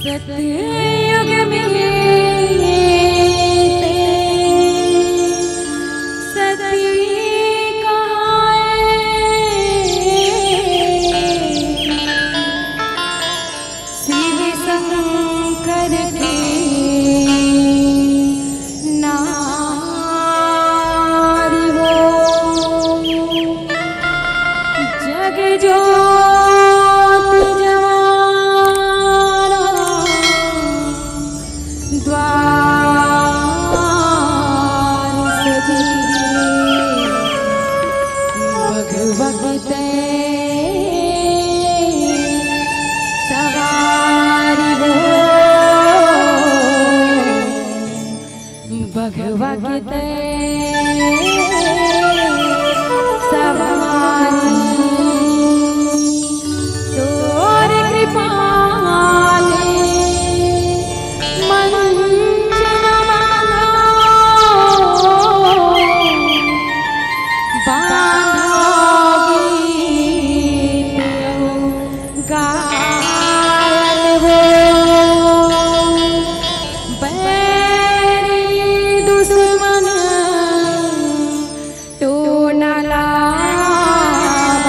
सतयुग में सती शिव शंकर के नारी वो जग ज्योति जवाना द्वार सजी भगवते सवारी हो भगवते सवारी तोर कृपाले मंचन बांधो गीत गायल हो बैरी दुश्मन तो न लाग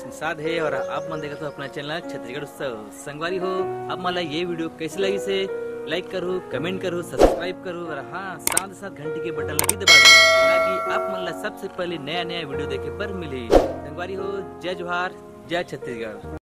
निषाद है और आप मन देखा तो अपना चैनल छत्तीसगढ़ उत्सव संगवारी हो। अब मला ये वीडियो कैसी लगी से लाइक करो, कमेंट करो, सब्सक्राइब करो और हाँ साथ साथ घंटी के बटन भी दबा दो ताकि आप मन सबसे पहले नया वीडियो देखे पर मिले। संगवारी हो, जय जोहार, जय छत्तीसगढ़।